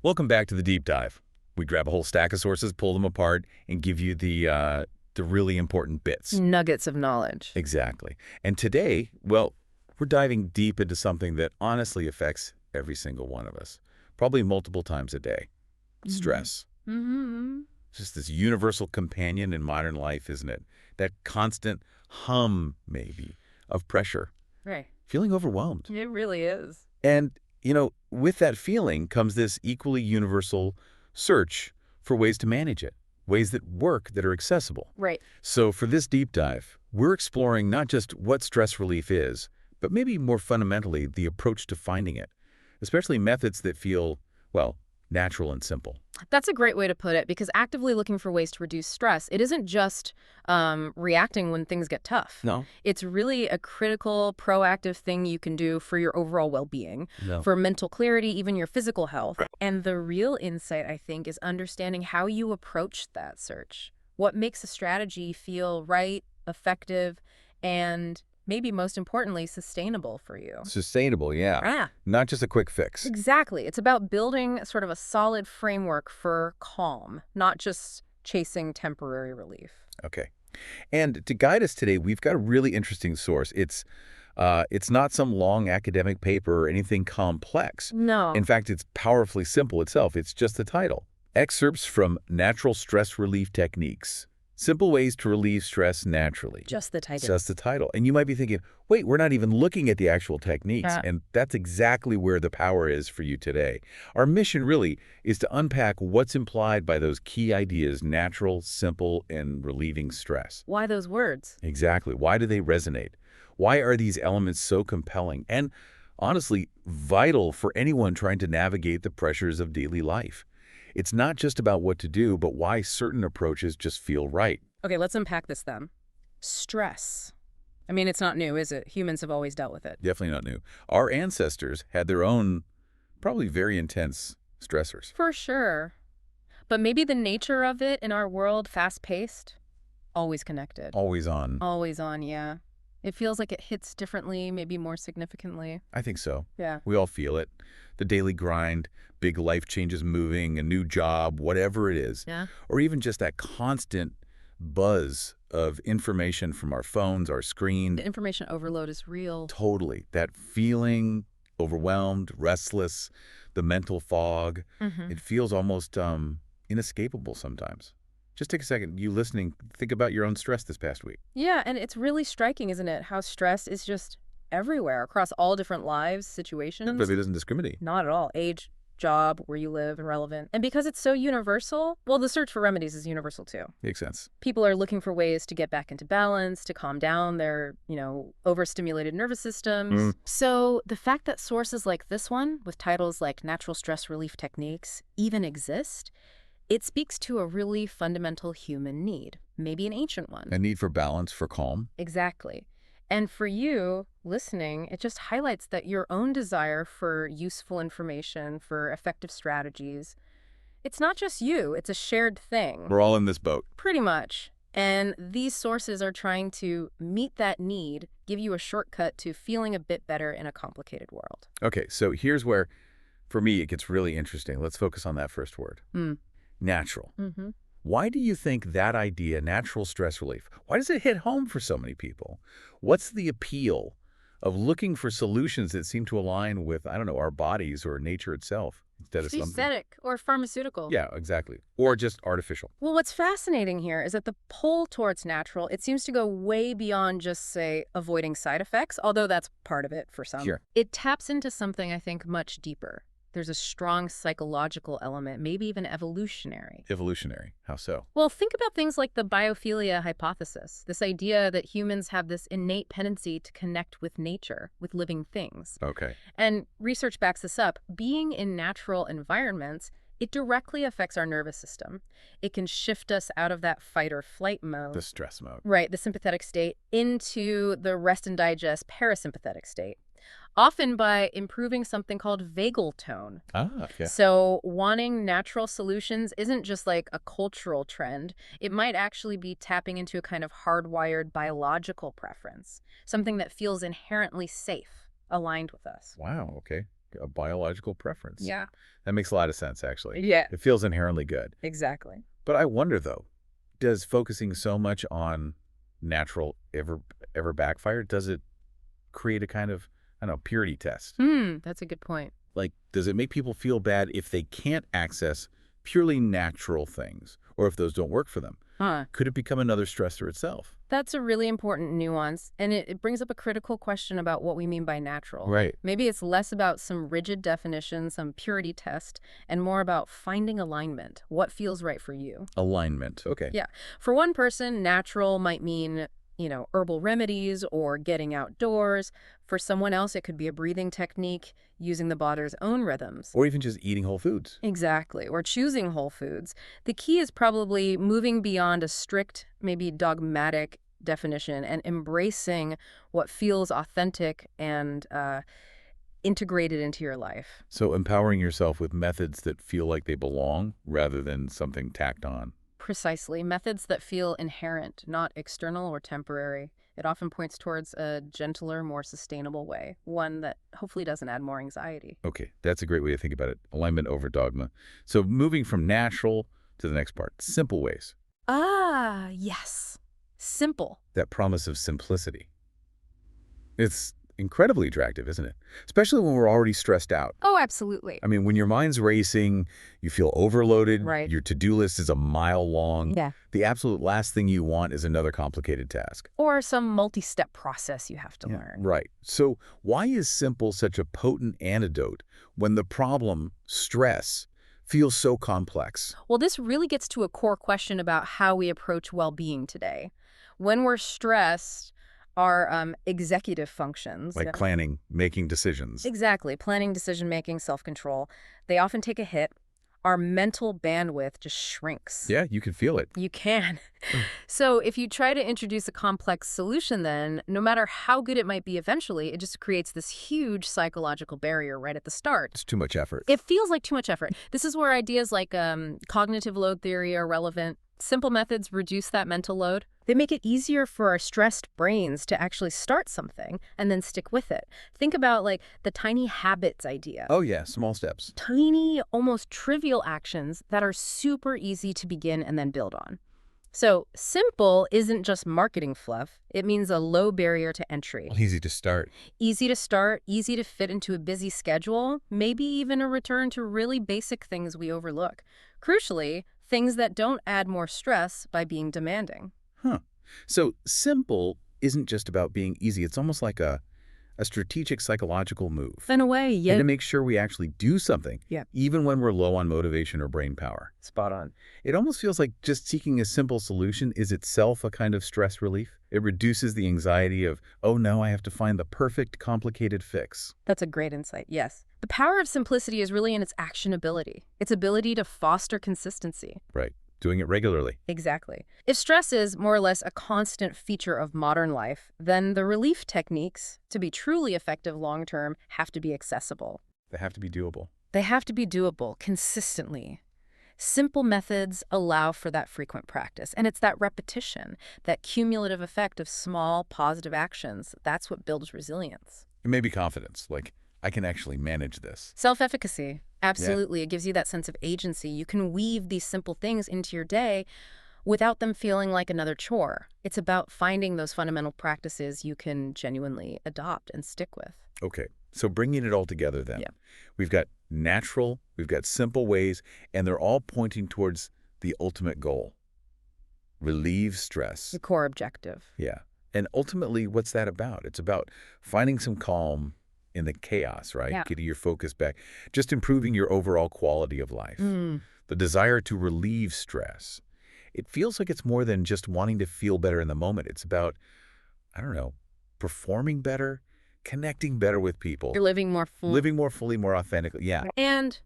Welcome back to the deep dive. We grab a whole stack of sources, pull them apart, and give you the really important bits. Nuggets of knowledge. Exactly. And today, well, we're diving deep into something that honestly affects every single one of us, probably multiple times a day. Stress. Mm-hmm. It's just this universal companion in modern life, isn't it? That constant hum, maybe, of pressure. Right. Feeling overwhelmed. It really is. And, with that feeling comes this equally universal search for ways to manage it, ways that work, that are accessible. Right. So for this deep dive, we're exploring not just what stress relief is, but maybe more fundamentally, the approach to finding it, especially methods that feel, well, natural and simple. That's a great way to put it, because actively looking for ways to reduce stress, it isn't just reacting when things get tough. No. It's really a critical, proactive thing you can do for your overall well-being, No. for mental clarity, even your physical health. And the real insight, I think, is understanding how you approach that search. What makes a strategy feel right, effective, and maybe most importantly, sustainable for you. Sustainable, yeah. Ah. Not just a quick fix. Exactly. It's about building sort of a solid framework for calm, not just chasing temporary relief. Okay. And to guide us today, we've got a really interesting source. It's not some long academic paper or anything complex. No. In fact, it's powerfully simple itself. It's just the title. Excerpts from Natural Stress Relief Techniques. Simple ways to relieve stress naturally. Just the title. Just the title. And you might be thinking, wait, we're not even looking at the actual techniques. And that's exactly where the power is for you today. Our mission really is to unpack what's implied by those key ideas: natural, simple, and relieving stress. Why those words? Exactly. Why do they resonate? Why are these elements so compelling and, honestly, vital for anyone trying to navigate the pressures of daily life? It's not just about what to do, but why certain approaches just feel right. Okay, let's unpack this then. Stress. I mean, it's not new, is it? Humans have always dealt with it. Definitely not new. Our ancestors had their own, probably very intense stressors. For sure. But maybe the nature of it in our world, fast-paced, always connected. Always on. Always on, yeah. It feels like it hits differently, maybe more significantly. I think so. Yeah. We all feel it. The daily grind, big life changes, moving, a new job, whatever it is. Yeah. Or even just that constant buzz of information from our phones, our screen. The information overload is real. Totally. That feeling, overwhelmed, restless, the mental fog. It feels almost inescapable sometimes. Just take a second. You listening, think about your own stress this past week. Yeah, and it's really striking, isn't it, how stress is just everywhere across all different lives, situations. But it doesn't discriminate. Not at all. Age, job, where you live, and relevant. And because it's so universal, well, the search for remedies is universal too. Makes sense. People are looking for ways to get back into balance, to calm down their, overstimulated nervous systems. So the fact that sources like this one, with titles like Natural Stress Relief Techniques, even exist, it speaks to a really fundamental human need, maybe an ancient one. A need for balance, for calm. Exactly. And for you, listening, it just highlights that your own desire for useful information, for effective strategies, it's not just you, it's a shared thing. We're all in this boat. Pretty much. And these sources are trying to meet that need, give you a shortcut to feeling a bit better in a complicated world. Okay, so here's where, for me, it gets really interesting. Let's focus on that first word. Natural. Why do you think that idea, natural stress relief, why does it hit home for so many people? What's the appeal of looking for solutions that seem to align with, I don't know, our bodies or nature itself instead of something? Aesthetic or pharmaceutical. Yeah, exactly. Or just artificial. Well, what's fascinating here is that the pull towards natural, it seems to go way beyond just, say, avoiding side effects, although that's part of it for some. Sure. It taps into something, I think, much deeper. There's a strong psychological element, maybe even evolutionary. Evolutionary. How so? Well, think about things like the biophilia hypothesis, this idea that humans have this innate tendency to connect with nature, with living things. Okay. And research backs this up. Being in natural environments, it directly affects our nervous system. It can shift us out of that fight or flight mode. The stress mode. Right, the sympathetic state, into the rest and digest parasympathetic state. Often by improving something called vagal tone. Yeah. So wanting natural solutions isn't just like a cultural trend. It might actually be tapping into a kind of hardwired biological preference, something that feels inherently safe, aligned with us. Wow, okay. a biological preference. Yeah. That makes a lot of sense, actually. Yeah. It feels inherently good. Exactly. But I wonder, though, does focusing so much on natural ever backfire? Does it create a kind of, I don't know, purity test? That's a good point. Like, does it make people feel bad if they can't access purely natural things, or if those don't work for them? Could it become another stressor itself? That's a really important nuance, and it brings up a critical question about what we mean by natural. Right. Maybe it's less about some rigid definition, some purity test, and more about finding alignment, what feels right for you. Alignment. Okay. Yeah. For one person, natural might mean, herbal remedies or getting outdoors. For someone else, it could be a breathing technique, using the body's own rhythms. Or even just eating whole foods. Exactly, or choosing whole foods. The key is probably moving beyond a strict, maybe dogmatic definition and embracing what feels authentic and integrated into your life. So empowering yourself with methods that feel like they belong rather than something tacked on. Precisely. Methods that feel inherent, not external or temporary. It often points towards a gentler, more sustainable way, one that hopefully doesn't add more anxiety. Okay, that's a great way to think about it. Alignment over dogma. So moving from natural to the next part, simple ways. Ah, yes. Simple. That promise of simplicity. It's incredibly attractive, isn't it? Especially when we're already stressed out. Oh, absolutely. I mean, when your mind's racing, you feel overloaded, Right. your to-do list is a mile long. Yeah. The absolute last thing you want is another complicated task. Or some multi-step process you have to learn. Right. So why is simple such a potent antidote when the problem, stress, feels so complex? Well, this really gets to a core question about how we approach well-being today. When we're stressed, our executive functions, Like planning, making decisions. exactly, planning, decision-making, self-control, they often take a hit. Our mental bandwidth just shrinks. Yeah, you can feel it. You can. So if you try to introduce a complex solution, then no matter how good it might be eventually, it just creates this huge psychological barrier right at the start. It's too much effort. It feels like too much effort. This is where ideas like cognitive load theory are relevant. Simple methods reduce that mental load. They make it easier for our stressed brains to actually start something and then stick with it. Think about like the tiny habits idea. Oh yeah, small steps. Tiny, almost trivial actions that are super easy to begin and then build on. So simple isn't just marketing fluff. It means a low barrier to entry. Easy to start. Easy to start, easy to fit into a busy schedule, maybe even a return to really basic things we overlook. Crucially, things that don't add more stress by being demanding. Huh. So simple isn't just about being easy. It's almost like a strategic psychological move. In a way, yeah. And to make sure we actually do something, Yeah. even when we're low on motivation or brain power. Spot on. It almost feels like just seeking a simple solution is itself a kind of stress relief. It reduces the anxiety of, oh no, I have to find the perfect complicated fix. That's a great insight, yes. The power of simplicity is really in its actionability, its ability to foster consistency. Right. Doing it regularly. Exactly. If stress is more or less a constant feature of modern life, then the relief techniques, to be truly effective long-term, have to be accessible. They have to be doable. They have to be doable consistently. Simple methods allow for that frequent practice, and it's that repetition, that cumulative effect of small, positive actions, that's what builds resilience. And maybe confidence, like, I can actually manage this. Self-efficacy, absolutely. It gives you that sense of agency. You can weave these simple things into your day without them feeling like another chore. It's about finding those fundamental practices you can genuinely adopt and stick with. Okay, so bringing it all together then. Yeah. We've got natural, we've got simple ways, and they're all pointing towards the ultimate goal. Relieve stress. The core objective. Yeah. And ultimately, what's that about? It's about finding some calm in the chaos, right? Yeah. Getting your focus back. Just improving your overall quality of life. The desire to relieve stress. It feels like it's more than just wanting to feel better in the moment. It's about, I don't know, performing better, connecting better with people. You're living more fully. Living more fully, more authentically. Yeah. And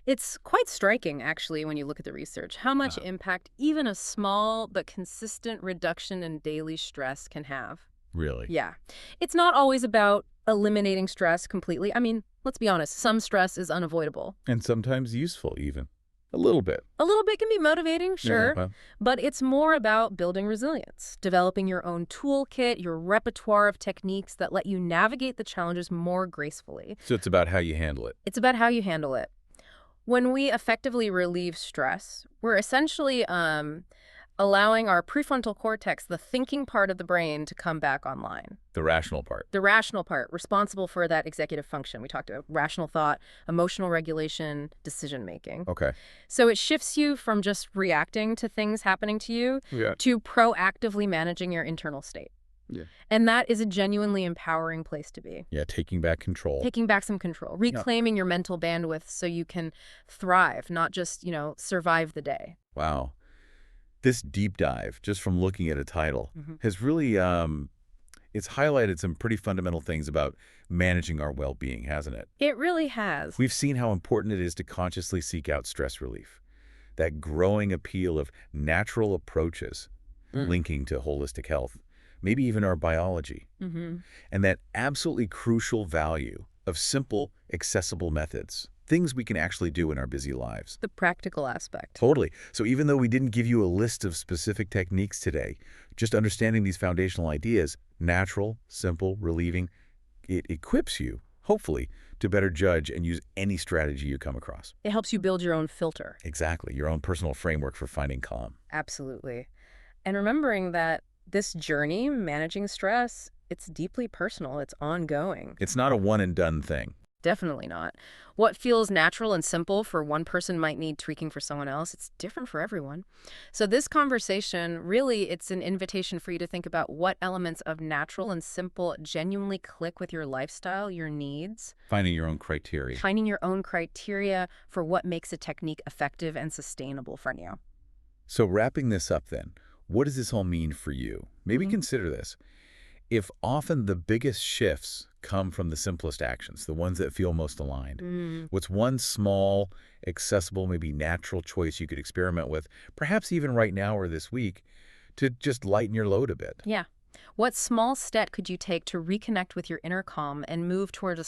it's quite striking, actually, when you look at the research, how much impact even a small but consistent reduction in daily stress can have. Really? Yeah. It's not always about eliminating stress completely. I mean, let's be honest, some stress is unavoidable. And sometimes useful, even. A little bit. A little bit can be motivating, sure, Well, but it's more about building resilience, developing your own toolkit, your repertoire of techniques that let you navigate the challenges more gracefully. so it's about how you handle it. It's about how you handle it. When we effectively relieve stress, we're essentially allowing our prefrontal cortex, the thinking part of the brain, to come back online. The rational part. The rational part, responsible for that executive function. We talked about rational thought, emotional regulation, decision-making. Okay. So it shifts you from just reacting to things happening to you to proactively managing your internal state. Yeah. And that is a genuinely empowering place to be. Yeah, taking back control. Taking back some control, reclaiming your mental bandwidth so you can thrive, not just, survive the day. Wow. This deep dive, just from looking at a title, has really, it's highlighted some pretty fundamental things about managing our well-being, hasn't it? It really has. We've seen how important it is to consciously seek out stress relief. That growing appeal of natural approaches linking to holistic health, maybe even our biology. And that absolutely crucial value of simple, accessible methods. Things we can actually do in our busy lives. The practical aspect. Totally. So even though we didn't give you a list of specific techniques today, just understanding these foundational ideas, natural, simple, relieving, it equips you, hopefully, to better judge and use any strategy you come across. It helps you build your own filter. Exactly. Your own personal framework for finding calm. Absolutely. And remembering that this journey, managing stress, it's deeply personal. It's ongoing. It's not a one-and-done thing. Definitely not. What feels natural and simple for one person might need tweaking for someone else. It's different for everyone. So this conversation, really, it's an invitation for you to think about what elements of natural and simple genuinely click with your lifestyle, your needs. Finding your own criteria. Finding your own criteria for what makes a technique effective and sustainable for you. So wrapping this up then, what does this all mean for you? Maybe consider this. If often the biggest shifts come from the simplest actions, the ones that feel most aligned, what's one small, accessible, maybe natural choice you could experiment with, perhaps even right now or this week, to just lighten your load a bit? Yeah. What small step could you take to reconnect with your inner calm and move toward a